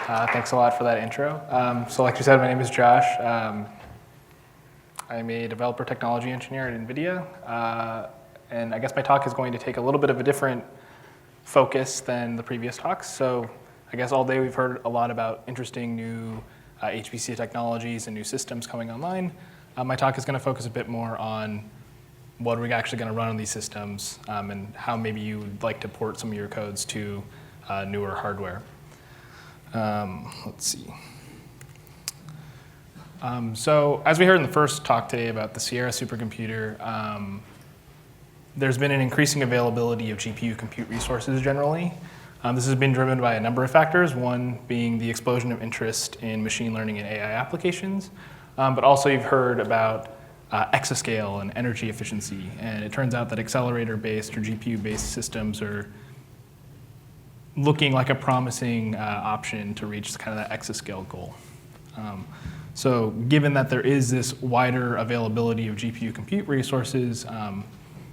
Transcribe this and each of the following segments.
Thanks a lot for that intro. So like you said, my name is Josh. I'm a developer technology engineer at NVIDIA. And I guess my talk is going to take a little bit of a different focus than the previous talks. So I guess all day we've heard a lot about interesting new HPC technologies and new systems coming online. My talk is going to focus a bit more on what are we actually going to run on these systems and how maybe you would like to port some of your codes to newer hardware. Let's see. So as we heard in the first talk today about the Sierra supercomputer, there's been an increasing availability of GPU compute resources generally. This has been driven by a number of factors, one being the explosion of interest in machine learning and AI applications, but also you've heard about exascale and energy efficiency, and it turns out that accelerator-based or GPU-based systems are looking like a promising option to reach kind of that exascale goal. So given that there is this wider availability of GPU compute resources,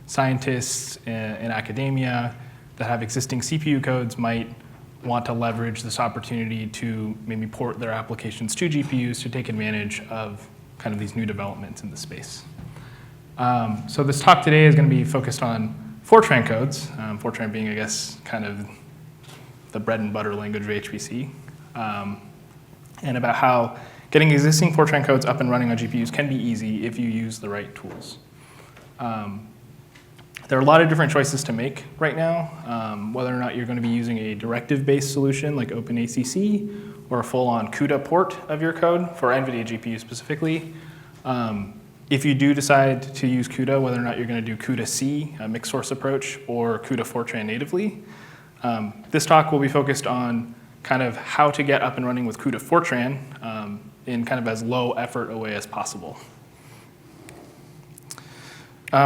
scientists in academia that have existing CPU codes might want to leverage this opportunity to maybe port their applications to GPUs to take advantage of kind of these new developments in the space. So this talk today is going to be focused on Fortran codes, Fortran being, I guess, kind of the bread and butter language of HPC, and about how getting existing Fortran codes up and running on GPUs can be easy if you use the right tools. There are a lot of different choices to make right now, whether or not you're going to be using a directive-based solution like OpenACC or a full-on CUDA port of your code for NVIDIA GPUs specifically. If you do decide to use CUDA, whether or not you're going to do CUDA-C, a mixed source approach, or CUDA Fortran natively. This talk will be focused on kind of how to get up and running with CUDA Fortran in kind of as low effort a way as possible.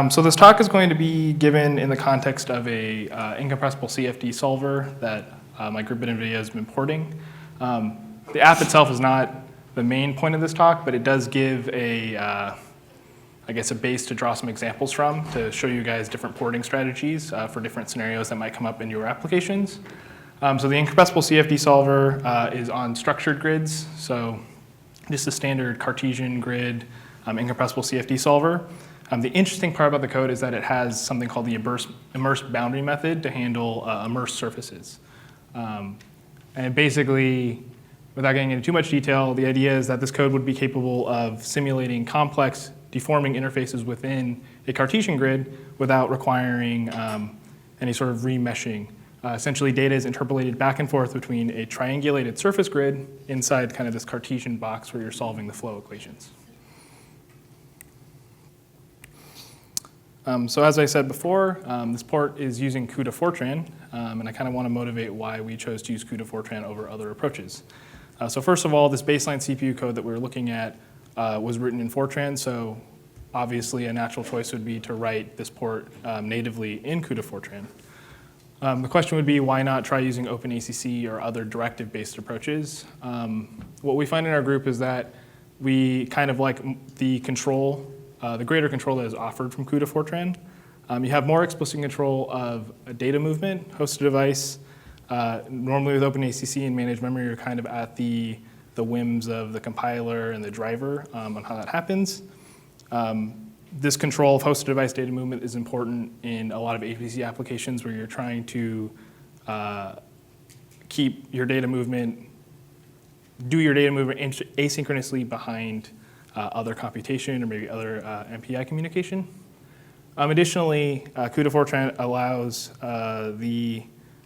So this talk is going to be given in the context of a Incompressible CFD solver that my group at NVIDIA has been porting. The app itself is not the main point of this talk, but it does give I guess a base to draw some examples from to show you guys different porting strategies for different scenarios that might come up in your applications. So the Incompressible CFD solver is on structured grids, so just a standard Cartesian grid Incompressible CFD solver. The interesting part about the code is that it has something called the immersed boundary method to handle immersed surfaces. And basically, without getting into too much detail, the idea is that this code would be capable of simulating complex deforming interfaces within a Cartesian grid without requiring any sort of remeshing. Essentially, data is interpolated back and forth between a triangulated surface grid inside kind of this Cartesian box where you're solving the flow equations. So as I said before, this port is using CUDA Fortran, and I kind of want to motivate why we chose to use CUDA Fortran over other approaches. So first of all, this baseline CPU code that we're looking at was written in Fortran, so obviously a natural choice would be to write this port natively in CUDA Fortran. The question would be, why not try using OpenACC or other directive-based approaches? What we find in our group is that we kind of like the control, the greater control that is offered from CUDA Fortran. You have more explicit control of a data movement, hosted device. Normally with OpenACC and managed memory, you're kind of at the whims of the compiler and the driver on how that happens. This control of hosted device data movement is important in a lot of HPC applications where you're trying to keep your data movement, do your data movement asynchronously behind other computation or maybe other MPI communication. Additionally, CUDA Fortran allows the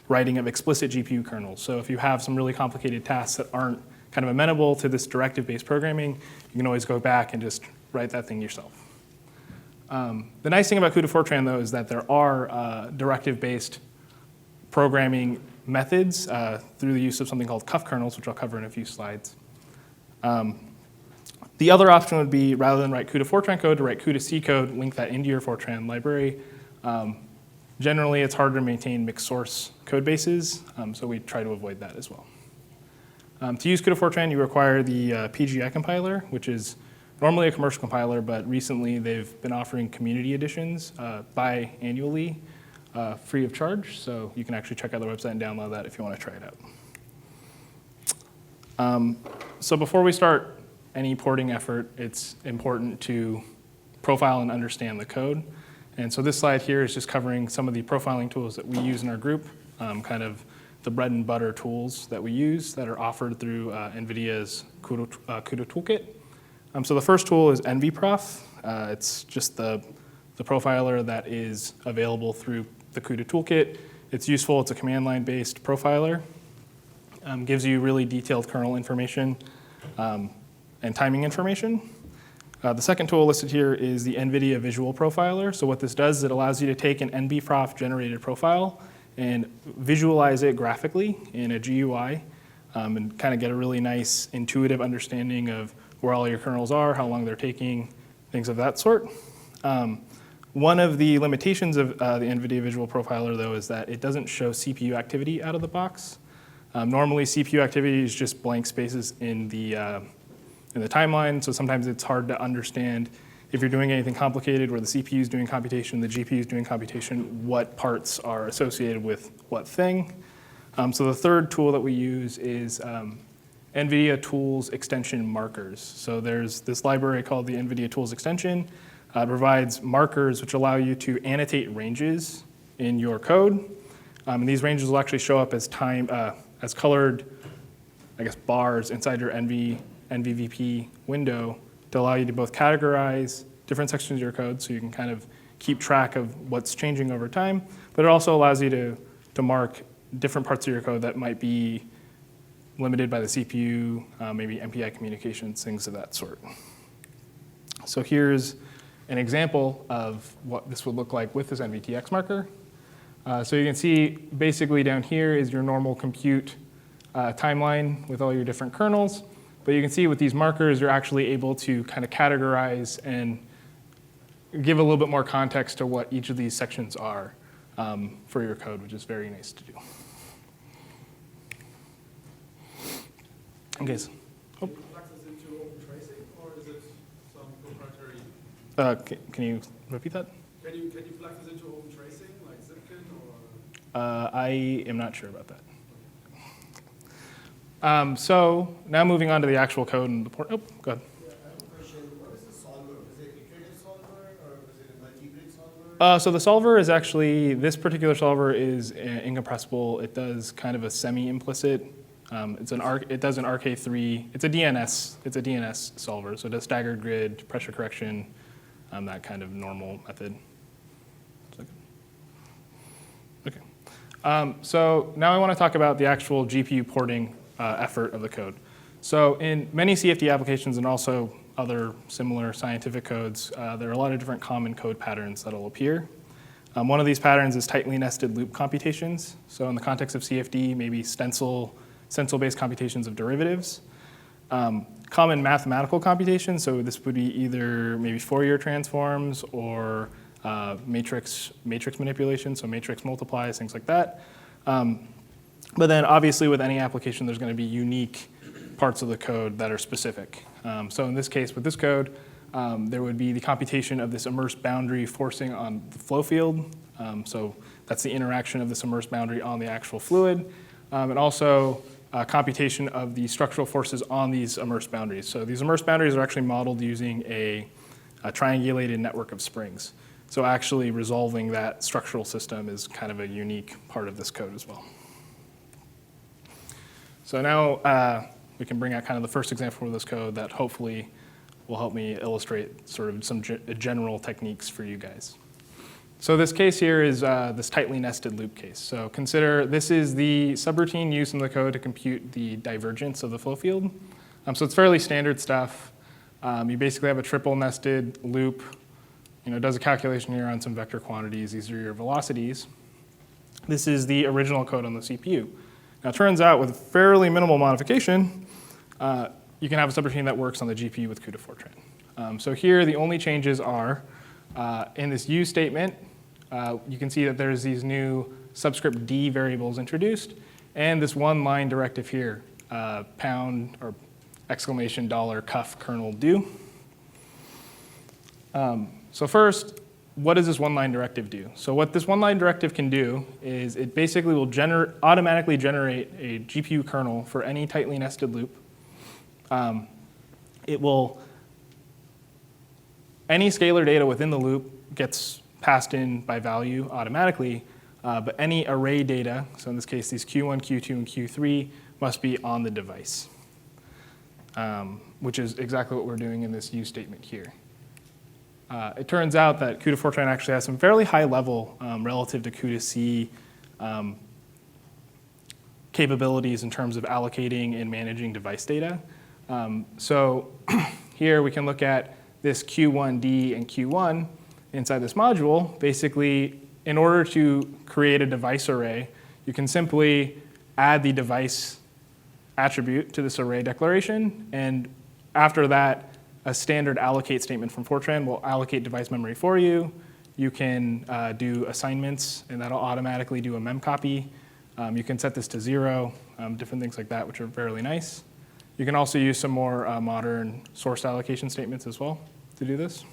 writing of explicit GPU kernels. So if you have some really complicated tasks that aren't kind of amenable to this directive-based programming, you can always go back and just write that thing yourself. The nice thing about CUDA Fortran, though, is that there are directive-based programming methods through the use of something called cuff kernels, which I'll cover in a few slides. The other option would be, rather than write CUDA Fortran code, to write CUDA C code, link that into your Fortran library. Generally, it's harder to maintain mixed source code bases, so we try to avoid that as well. To use CUDA Fortran, you require the PGI compiler, which is normally a commercial compiler, but recently they've been offering community editions biannually, free of charge. So you can actually check out their website and download that if you want to try it out. So before we start any porting effort, it's important to profile and understand the code. And so this slide here is just covering some of the profiling tools that we use in our group, kind of the bread and butter tools that we use that are offered through NVIDIA's CUDA toolkit. So the first tool is NVProf. It's just the profiler that is available through the CUDA toolkit. It's useful. It's a command line based profiler. Gives you really detailed kernel information and timing information. The second tool listed here is the NVIDIA Visual Profiler. So what this does is it allows you to take an NVProf generated profile and visualize it graphically in a GUI and kind of get a really nice intuitive understanding of where all your kernels are, how long they're taking, things of that sort. One of the limitations of the NVIDIA Visual Profiler, though, is that it doesn't show CPU activity out of the box. Normally, CPU activity is just blank spaces in the timeline, so sometimes it's hard to understand if you're doing anything complicated where the CPU is doing computation, the GPU is doing computation, what parts are associated with what thing. So the third tool that we use is NVIDIA Tools Extension Markers. So there's this library called the NVIDIA Tools Extension. It provides markers which allow you to annotate ranges in your code. And these ranges will actually show up as as colored, I guess, bars inside your NVVP window to allow you to both categorize different sections of your code so you can kind of keep track of what's changing over time, but it also allows you to mark different parts of your code that might be limited by the CPU, maybe MPI communications, things of that sort. So here's an example of what this would look like with this NVTX marker. So you can see basically down here is your normal compute timeline with all your different kernels. But you can see with these markers, you're actually able to kind of categorize and give a little bit more context to what each of these sections are for your code, which is very nice to do. Okay. So, Can you plug this into open tracing, or is it some proprietary? Can you repeat that? Can you plug this into open tracing, like Zipkin, or? I am not sure about that. So now moving on to the actual code and the port. Oh, go ahead. Yeah, I have a question. What is the solver? Is it iterative solver or is it a multi-grid solver? So the solver is actually, this particular solver is incompressible. It does kind of a semi-implicit. It does an RK3. It's a DNS solver. So it does staggered grid, pressure correction, that kind of normal method. Okay. So now I want to talk about the actual GPU porting effort of the code. So in many CFD applications and also other similar scientific codes, there are a lot of different common code patterns that will appear. One of these patterns is tightly nested loop computations. So in the context of CFD, maybe stencil-based computations of derivatives. Common mathematical computations, so this would be either maybe Fourier transforms or matrix manipulation, so matrix multiplies, things like that. But then obviously with any application, there's going to be unique parts of the code that are specific. So in this case, with this code, there would be the computation of this immersed boundary forcing on the flow field. So that's the interaction of this immersed boundary on the actual fluid. And also computation of the structural forces on these immersed boundaries. So these immersed boundaries are actually modeled using a triangulated network of springs. So actually resolving that structural system is kind of a unique part of this code as well. So now we can bring out kind of the first example of this code that hopefully will help me illustrate sort of some general techniques for you guys. So this case here is this tightly nested loop case. So consider this is the subroutine used in the code to compute the divergence of the flow field. So it's fairly standard stuff. You basically have a triple nested loop. It does a calculation here on some vector quantities. These are your velocities. This is the original code on the CPU. Now, it turns out with fairly minimal modification, you can have a subroutine that works on the GPU with CUDA Fortran. So here, the only changes are in this use statement, you can see that there's these new subscript D variables introduced, and this one line directive here, pound or exclamation dollar cuff kernel do. So first, what does this one-line directive do? So what this one-line directive can do is it basically will automatically generate a GPU kernel for any tightly nested loop It will, any scalar data within the loop gets passed in by value automatically, but any array data, so in this case these Q1, Q2, and Q3, must be on the device, which is exactly what we're doing in this use statement here. It turns out that CUDA Fortran actually has some fairly high level relative to CUDA C capabilities in terms of allocating and managing device data. So here we can look at this Q1D and Q1 inside this module. Basically, in order to create a device array, you can simply add the device attribute to this array declaration, and after that, a standard allocate statement from Fortran will allocate device memory for you. You can do assignments, and that'll automatically do a memcopy. You can set this to 0, different things like that, which are fairly nice. You can also use some more modern source allocation statements as well to do this.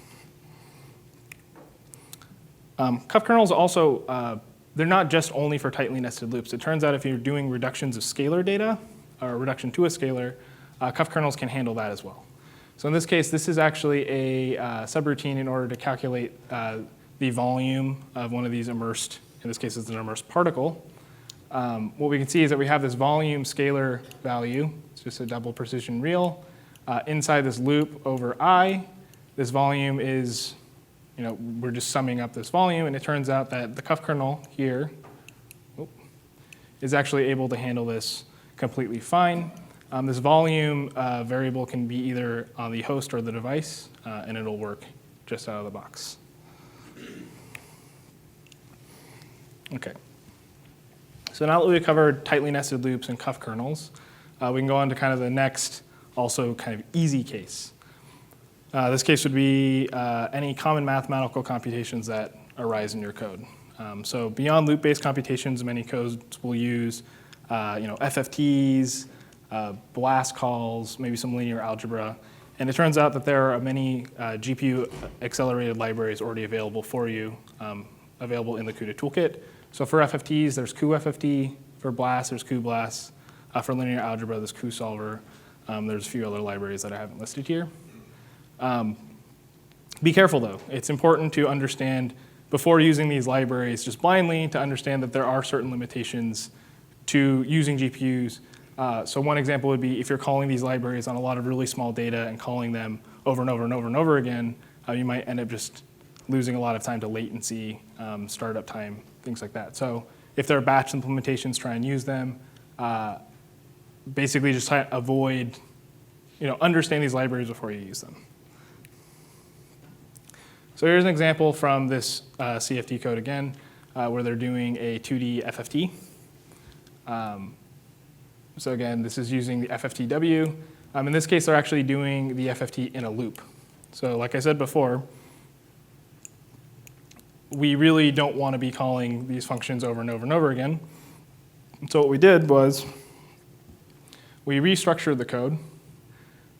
Cuff kernels also, they're not just only for tightly nested loops. It turns out if you're doing reductions of scalar data, or reduction to a scalar, cuff kernels can handle that as well. So in this case, this is actually a subroutine in order to calculate the volume of one of these immersed, in this case it's an immersed particle. What we can see is that we have this volume scalar value. It's just a double precision real. Inside this loop over I, this volume is, we're just summing up this volume, and it turns out that the cuff kernel here is actually able to handle this completely fine. This volume variable can be either on the host or the device, and it'll work just out of the box. Okay. So now that we've covered tightly nested loops and cuff kernels, we can go on to kind of the next, also kind of easy case. This case would be any common mathematical computations that arise in your code. So beyond loop-based computations, many codes will use FFTs, blast calls, maybe some linear algebra. And it turns out that there are many GPU accelerated libraries already available for you, available in the CUDA toolkit. So for FFTs, there's cuFFT. For blast, there's cuBlast. For linear algebra, there's cuSolver. There's a few other libraries that I haven't listed here. Be careful, though. It's important to understand, before using these libraries just blindly, to understand that there are certain limitations to using GPUs. So one example would be if you're calling these libraries on a lot of really small data and calling them over and over and over and over again, you might end up just losing a lot of time to latency, startup time, things like that. So if there are batch implementations, try and use them. Basically just try to avoid, understand these libraries before you use them. So here's an example from this CFD code again, where they're doing a 2D FFT. So again, this is using the FFTW. In this case, they're actually doing the FFT in a loop. So like I said before, we really don't want to be calling these functions over and over and over again. So what we did was we restructured the code.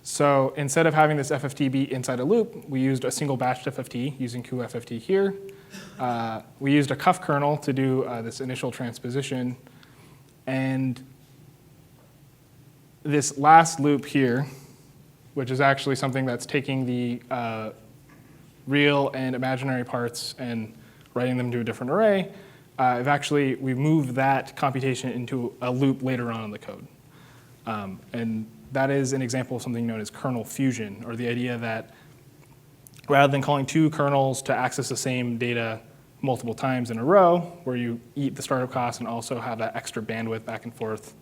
So instead of having this FFT be inside a loop, we used a single batched FFT using cuFFT here. We used a cuff kernel to do this initial transposition. And this last loop here, which is actually something that's taking the real and imaginary parts and writing them to a different array, we've moved that computation into a loop later on in the code. And that is an example of something known as Kernel Fusion, or the idea that rather than calling two kernels to access the same data multiple times in a row, where you eat the startup costs and also have that extra bandwidth back and forth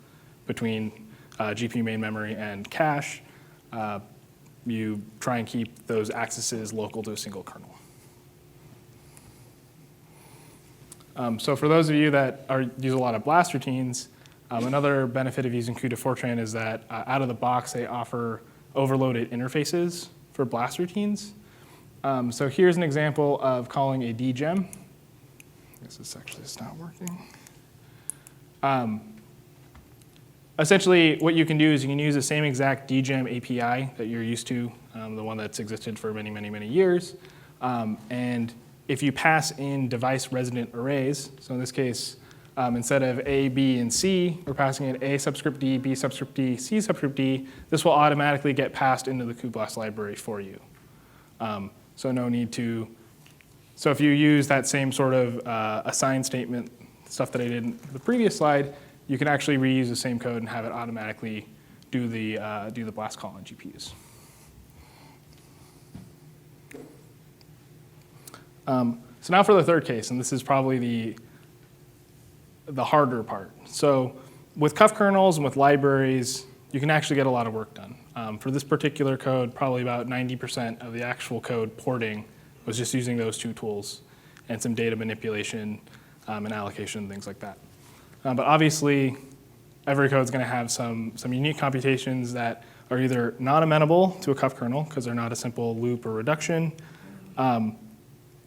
between GPU main memory and cache, you try and keep those accesses local to a single kernel. So for those of you that use a lot of blast routines, another benefit of using CUDA Fortran is that out of the box, they offer overloaded interfaces for blast routines. So here's an example of calling a dgem. I guess this actually is not working. Essentially, what you can do is you can use the same exact dgem API that you're used to, the one that's existed for many, many, many years. And if you pass in device resident arrays, so in this case, instead of A, B, and C, we're passing it A subscript D, B subscript D, C subscript D. This will automatically get passed into the cuBLAS library for you. So no need to. So if you use that same sort of assign statement, stuff that I did in the previous slide, you can actually reuse the same code and have it automatically do the BLAST call on GPUs. So now for the third case, and this is probably the harder part. So with cuff kernels and with libraries, you can actually get a lot of work done. For this particular code, probably about 90% of the actual code porting was just using those two tools and some data manipulation and allocation, things like that. But obviously, every code is going to have some unique computations that are either not amenable to a cuff kernel because they're not a simple loop or reduction.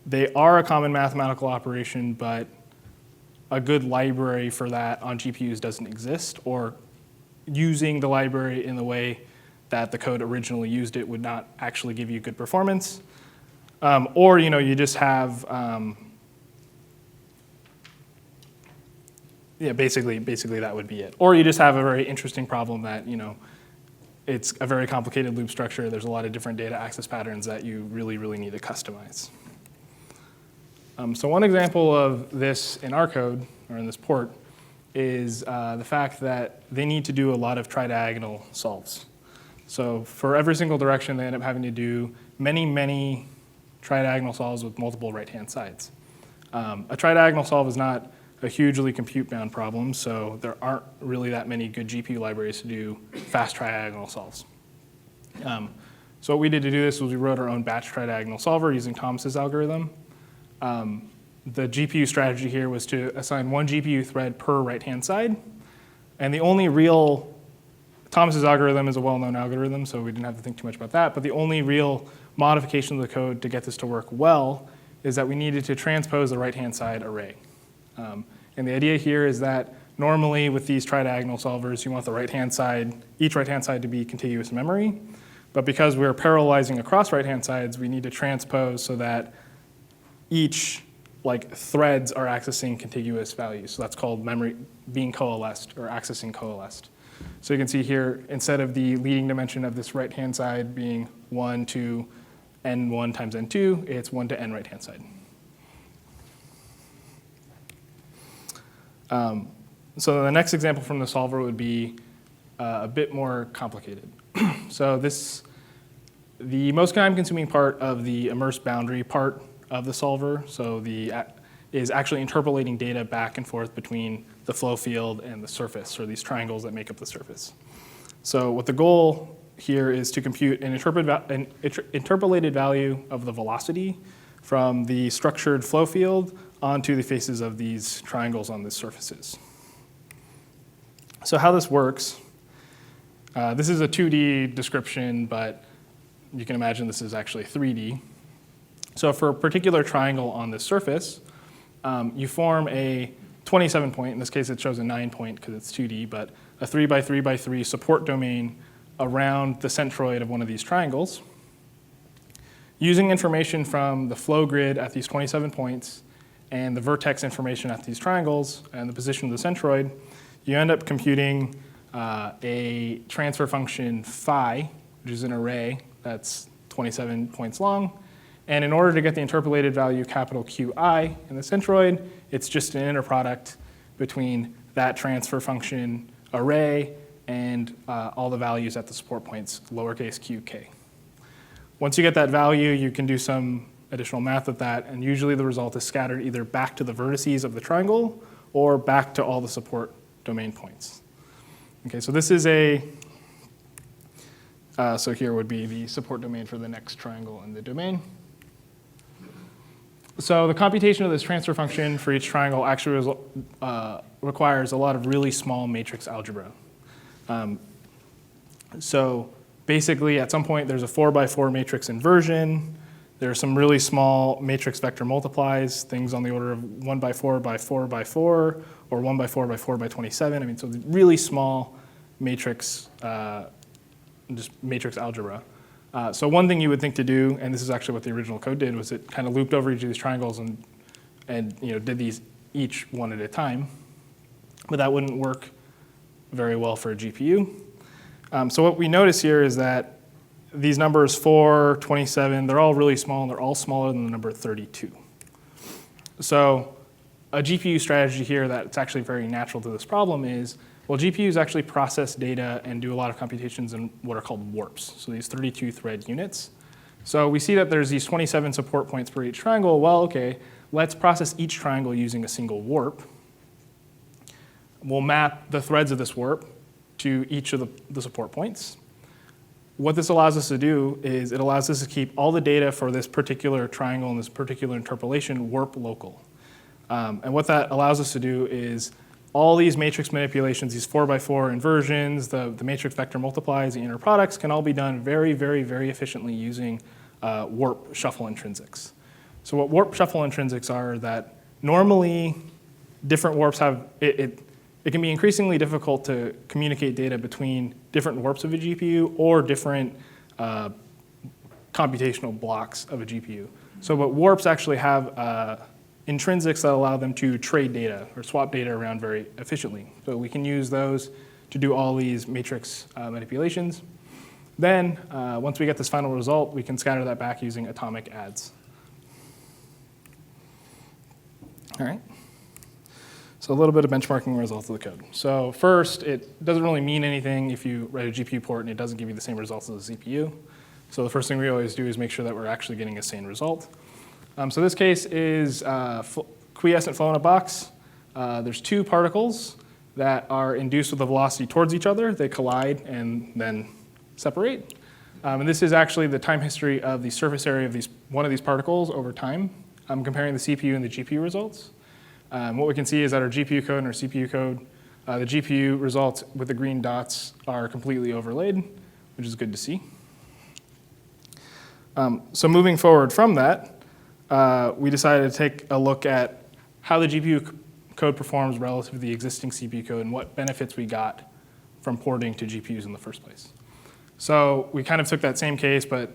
They are a common mathematical operation, but a good library for that on GPUs doesn't exist, or using the library in the way that the code originally used it would not actually give you good performance. Or you just have basically that would be it. Or you just have a very interesting problem that it's a very complicated loop structure. There's a lot of different data access patterns that you really, really need to customize. So one example of this in our code, or in this port, is the fact that they need to do a lot of tridiagonal solves. So for every single direction, they end up having to do many, many tridiagonal solves with multiple right-hand sides. A tridiagonal solve is not a hugely compute-bound problem, so there aren't really that many good GPU libraries to do fast tridiagonal solves. So what we did to do this was we wrote our own batch tridiagonal solver using Thomas's algorithm. The GPU strategy here was to assign one GPU thread per right-hand side. And the only real, Thomas's algorithm is a well-known algorithm, so we didn't have to think too much about that. But the only real modification of the code to get this to work well is that we needed to transpose the right-hand side array. And the idea here is that normally with these tridiagonal solvers, you want the right-hand side, each right-hand side to be contiguous in memory. But because we're parallelizing across right-hand sides, we need to transpose so that each threads are accessing contiguous values. So that's called memory being coalesced or accessing coalesced. So you can see here, instead of the leading dimension of this right-hand side being 1 to n1 times n2, it's 1 to n right-hand side. So the next example from the solver would be a bit more complicated. So the most time-consuming part of the immersed boundary part of the solver, is actually interpolating data back and forth between the flow field and the surface, or these triangles that make up the surface. So what the goal here is to compute an interpolated value of the velocity from the structured flow field onto the faces of these triangles on the surfaces. So how this works, this is a 2D description, but you can imagine this is actually 3D. So for a particular triangle on this surface, you form a 27 point, in this case it shows a 9 point because it's 2D, but a 3 by 3 by 3 support domain around the centroid of one of these triangles. Using information from the flow grid at these 27 points and the vertex information at these triangles and the position of the centroid, you end up computing a transfer function phi, which is an array that's 27 points long. And in order to get the interpolated value capital Qi in the centroid, it's just an inner product between that transfer function array and all the values at the support points, lowercase qk. Once you get that value, you can do some additional math with that, and usually the result is scattered either back to the vertices of the triangle or back to all the support domain points. Okay, so this is so here would be the support domain for the next triangle in the domain. So the computation of this transfer function for each triangle actually requires a lot of really small matrix algebra. So basically, at some point, there's a 4 by 4 matrix inversion. There are some really small matrix vector multiplies, things on the order of 1 by 4 by 4 by 4, or 1 by 4 by 4 by 27. I mean, so really small matrix, just matrix algebra. So one thing you would think to do, and this is actually what the original code did, was it kind of looped over each of these triangles and did these each one at a time. but that wouldn't work very well for a GPU. So what we notice here is that these numbers 4, 27, they're all really small, and they're all smaller than the number 32. So a GPU strategy here that's actually very natural to this problem is, well, GPUs actually process data and do a lot of computations in what are called warps, so these 32-thread units. So we see that there's these 27 support points for each triangle. Well, okay, let's process each triangle using a single warp. We'll map the threads of this warp to each of the support points. What this allows us to do is it allows us to keep all the data for this particular triangle and this particular interpolation warp local. And what that allows us to do is all these matrix manipulations, these 4x4 inversions, the matrix vector multiplies, the inner products can all be done very, very, very efficiently using warp shuffle intrinsics. So what warp shuffle intrinsics are that normally different warps have, it can be increasingly difficult to communicate data between different warps of a GPU or different computational blocks of a GPU. So what warps actually have intrinsics that allow them to trade data or swap data around very efficiently. So we can use those to do all these matrix manipulations. Then, once we get this final result, we can scatter that back using atomic adds. All right. So a little bit of benchmarking results of the code. So first, it doesn't really mean anything if you write a GPU port and it doesn't give you the same results as a CPU. So the first thing we always do is make sure that we're actually getting a sane result. So this case is quiescent flow in a box. There's two particles that are induced with a velocity towards each other. They collide and then separate. And this is actually the time history of the surface area of one of these particles over time. I'm comparing the CPU and the GPU results. What we can see is that our GPU code and our CPU code, the GPU results with the green dots are completely overlaid, which is good to see. So moving forward from that, we decided to take a look at how the GPU code performs relative to the existing CPU code and what benefits we got from porting to GPUs in the first place. So we kind of took that same case, but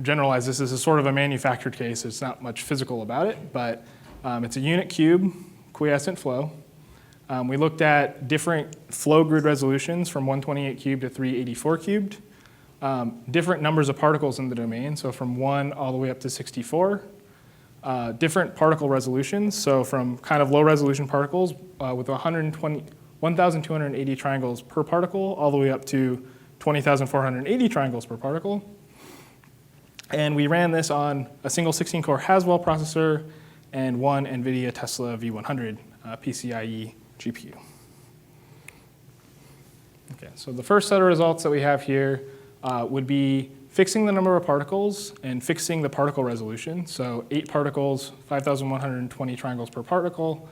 generalized this as a sort of a manufactured case. It's not much physical about it, but it's a unit cube, quiescent flow. We looked at different flow grid resolutions from 128 cubed to 384 cubed, different numbers of particles in the domain, so from 1 all the way up to 64. Different particle resolutions, so from kind of low resolution particles with 1,280 triangles per particle all the way up to 20,480 triangles per particle. And we ran this on a single 16-core Haswell processor and one NVIDIA Tesla V100 PCIe GPU. Okay, so the first set of results that we have here would be fixing the number of particles and fixing the particle resolution. So 8 particles, 5,120 triangles per particle,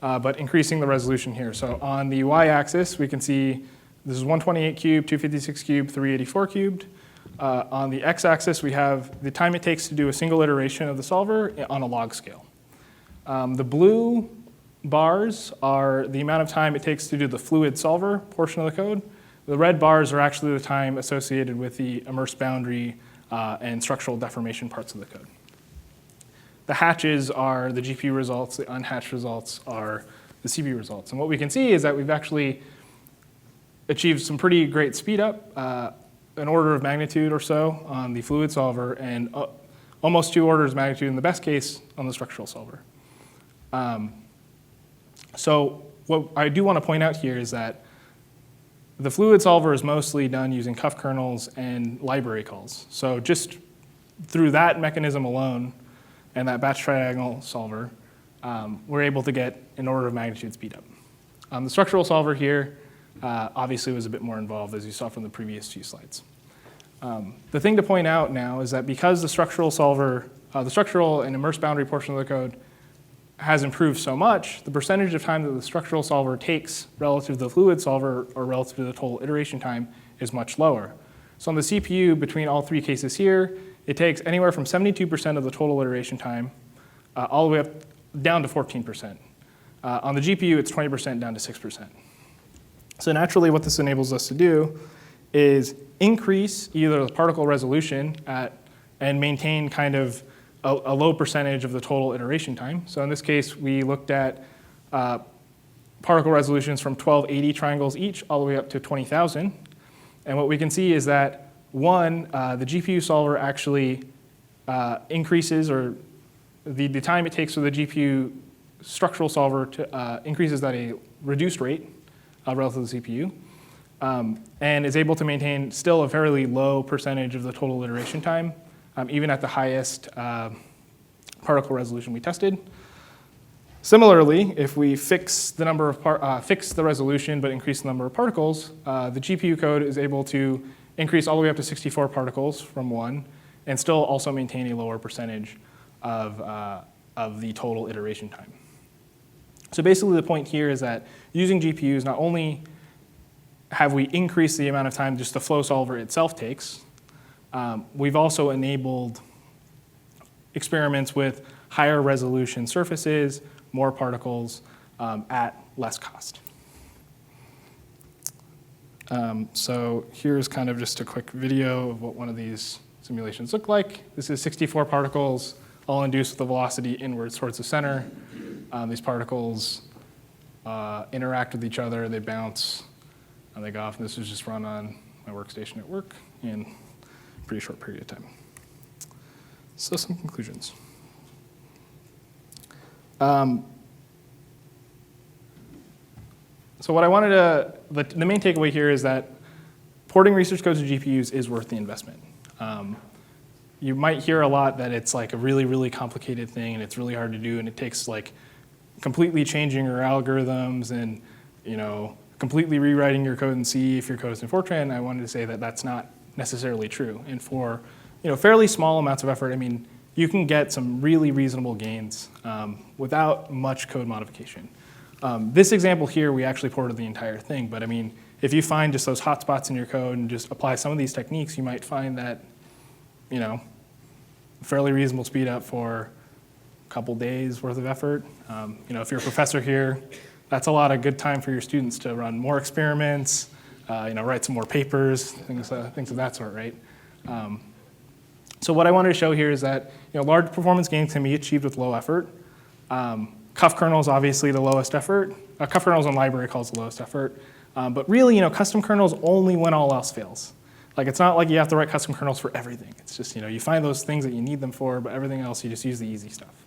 but increasing the resolution here. So on the y-axis, we can see this is 128 cubed, 256 cubed, 384 cubed. On the x-axis, we have the time it takes to do a single iteration of the solver on a log scale. The blue bars are the amount of time it takes to do the fluid solver portion of the code. The red bars are actually the time associated with the immersed boundary and structural deformation parts of the code. The hatches are the GPU results. The unhatched results are the CPU results. And what we can see is that we've actually achieved some pretty great speed up, an order of magnitude or so on the fluid solver, and almost 2 orders of magnitude in the best case on the structural solver. So what I do want to point out here is that the fluid solver is mostly done using cuff kernels and library calls. So just through that mechanism alone and that batch tridiagonal solver, we're able to get an order of magnitude speed up. The structural solver here obviously was a bit more involved, as you saw from the previous 2 slides. The thing to point out now is that because the structural solver, the structural and immersed boundary portion of the code has improved so much, the percentage of time that the structural solver takes relative to the fluid solver or relative to the total iteration time is much lower. So on the CPU, between all 3 cases here, it takes anywhere from 72% of the total iteration time all the way up down to 14%. On the GPU, it's 20% down to 6%. So naturally, what this enables us to do is increase either the particle resolution and maintain kind of a low percentage of the total iteration time. So in this case, we looked at particle resolutions from 1280 triangles each all the way up to 20,000. And what we can see is that, one, the GPU solver actually increases, or the time it takes for the GPU structural solver to increases at a reduced rate relative to the CPU, and is able to maintain still a fairly low percentage of the total iteration time, even at the highest particle resolution we tested. Similarly, if we fix the number of fix the resolution but increase the number of particles, the GPU code is able to increase all the way up to 64 particles from 1, and still also maintain a lower percentage of the total iteration time. So basically the point here is that using GPUs, not only have we increased the amount of time just the flow solver itself takes, we've also enabled experiments with higher resolution surfaces, more particles at less cost. So here's kind of just a quick video of what one of these simulations look like. This is 64 particles, all induced with a velocity inwards towards the center. These particles interact with each other, they bounce, and they go off. And this was just run on my workstation at work in a pretty short period of time. So some conclusions. So what I wanted to, the main takeaway here is that porting research codes to GPUs is worth the investment. You might hear a lot that it's like a really, really complicated thing and it's really hard to do and it takes like completely changing your algorithms and completely rewriting your code in C if your code is in Fortran. I wanted to say that that's not necessarily true. And for fairly small amounts of effort, I mean, you can get some really reasonable gains without much code modification. This example here, we actually ported the entire thing, but I mean, if you find just those hotspots in your code and just apply some of these techniques, you might find that, fairly reasonable speed up for a couple days worth of effort. If you're a professor here, that's a lot of good time for your students to run more experiments, write some more papers, things of that sort, right? So what I wanted to show here is that large performance gains can be achieved with low effort. Cuff kernel is obviously the lowest effort. Cuff kernel is on library calls the lowest effort. But really, custom kernels only when all else fails. Like it's not like you have to write custom kernels for everything. It's just you find those things that you need them for, but everything else you just use the easy stuff.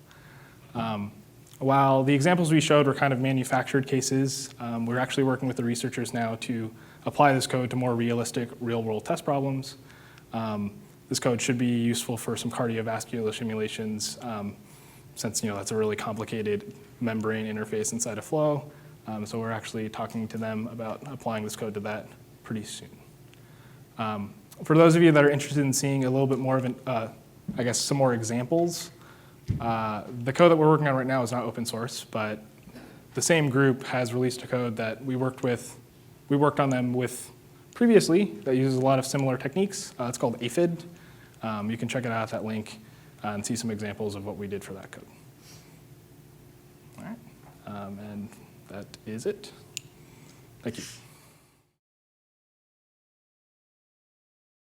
While the examples we showed were kind of manufactured cases, we're actually working with the researchers now to apply this code to more realistic real-world test problems. This code should be useful for some cardiovascular simulations, since that's a really complicated membrane interface inside a flow. So we're actually talking to them about applying this code to that pretty soon. For those of you that are interested in seeing a little bit more of some more examples, the code that we're working on right now is not open source, but the same group has released a code that we worked on them with previously that uses a lot of similar techniques. It's called AFID. You can check it out at that link and see some examples of what we did for that code. All right, and that is it. Thank you.